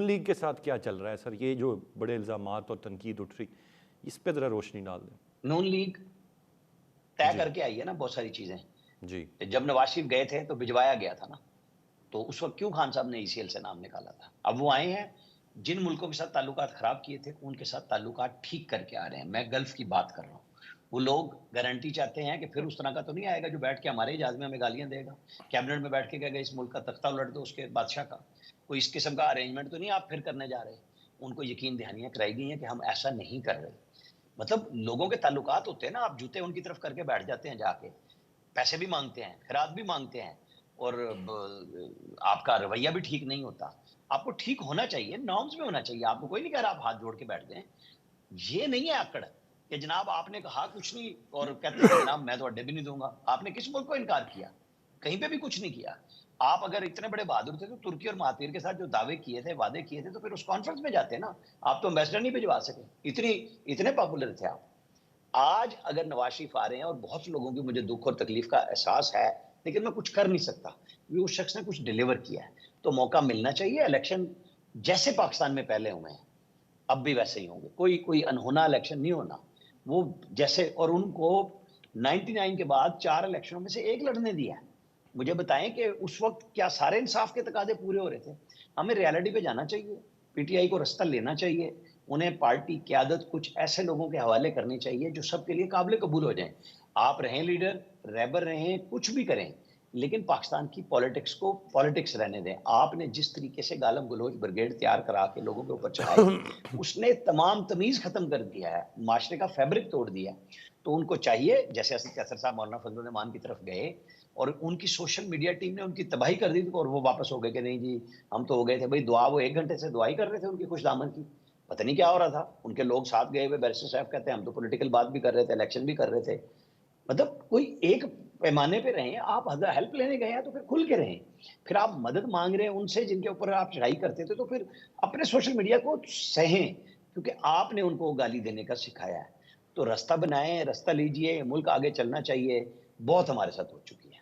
League के साथ क्या चल रहा है सर? ये जो बड़े इल्ज़ामात और तनकीद उठ रही, इस पे ज़रा रोशनी डाल दें। नून लीग तय जी करके आई है ना बहुत सारी चीजें। जी जब नवाज शरीफ गए थे तो भिजवाया गया था ना, तो उस वक्त क्यों खान साहब ने ईसीएल से नाम निकाला था? अब वो आए हैं, जिन मुल्कों के साथ ताल्लुकात खराब किए थे उनके साथ ताल्लुकात ठीक करके आ रहे हैं। मैं गल्फ की बात कर रहा हूँ। वो लोग गारंटी चाहते हैं कि फिर उस तरह का तो नहीं आएगा जो बैठ के हमारे इजाज में हमें गालियां देगा, कैबिनेट में बैठ के कहेगा इस मुल्क का तख्ता उलट दो उसके बादशाह का। कोई इस किस्म का अरेंजमेंट तो नहीं आप फिर करने जा रहे। उनको यकीन दहानियां कराई गई हैं कि हम ऐसा नहीं कर रहे। मतलब लोगों के ताल्लुकात होते हैं ना, आप जूते उनकी तरफ करके बैठ जाते हैं जाके, पैसे भी मांगते हैं, खैरात भी मांगते हैं, और आपका रवैया भी ठीक नहीं होता। आपको ठीक होना चाहिए, नॉर्म्स में होना चाहिए। आपको कोई नहीं कह रहा आप हाथ जोड़ के बैठ जाएं। ये नहीं है आकड़ कि जनाब आपने कहा कुछ नहीं और कहते हैं कि जनाब मैं तो अड्डे भी नहीं दूंगा। आपने किस मुल्क को इनकार किया? कहीं पे भी कुछ नहीं किया। आप अगर इतने बड़े बहादुर थे तो तुर्की और महातीर के साथ जो दावे किए थे, वादे किए थे, तो फिर उस कॉन्फ्रेंस में जाते ना। आप तो एम्बेसडर नहीं भिजवा सके, इतने पॉपुलर थे आप। आज अगर नवाज शरीफ आ रहे हैं और बहुत से लोगों की मुझे दुख और तकलीफ का एहसास है, लेकिन मैं कुछ कर नहीं सकता क्योंकि उस शख्स ने कुछ डिलीवर किया है। तो मौका मिलना चाहिए। इलेक्शन जैसे पाकिस्तान में पहले हुए हैं अब भी वैसे ही होंगे। कोई कोई अनहोना इलेक्शन नहीं होना। वो जैसे, और उनको 99 के बाद 4 इलेक्शनों में से एक लड़ने दिया है। मुझे बताएं कि उस वक्त क्या सारे इंसाफ के तकाजे पूरे हो रहे थे? हमें रियलिटी पे जाना चाहिए। पीटीआई को रास्ता लेना चाहिए। उन्हें पार्टी क्यादत कुछ ऐसे लोगों के हवाले करनी चाहिए जो सबके लिए काबिल कबूल हो जाएं। आप रहें लीडर, रहबर रहें, कुछ भी करें, लेकिन पाकिस्तान की पॉलिटिक्स को पॉलिटिक्स रहने दें। आपने जिस तरीके से गालम गलोच ब्रिगेड तैयार करा के लोगों के ऊपर चढ़ाई, उसने तमाम तमीज खत्म कर दिया है, माशरे का फैब्रिक तोड़ दिया है। तो उनको चाहिए, जैसे असद कैसर साहब मौलाना फजल रहमान की तरफ गए और उनकी सोशल मीडिया टीम ने उनकी तबाही कर दी, और वो वापस हो गए कि नहीं जी हम तो हो गए थे। भाई दुआ, वो 1 घंटे से दुआ ही कर रहे थे उनकी खुशदामद की। पता नहीं क्या हो रहा था। उनके लोग साथ गए हुए, बैरिस्टर साहब कहते हैं हम तो पॉलिटिकल बात भी कर रहे थे, इलेक्शन भी कर रहे थे। मतलब कोई एक पैमाने पे रहें। आप हेल्प लेने गए हैं तो फिर खुल के रहें। फिर आप मदद मांग रहे हैं उनसे जिनके ऊपर आप चढ़ाई करते थे, तो फिर अपने सोशल मीडिया को सहें, क्योंकि आपने उनको गाली देने का सिखाया है। तो रास्ता बनाएं, रास्ता लीजिए, मुल्क आगे चलना चाहिए। बहुत हमारे साथ हो चुकी है।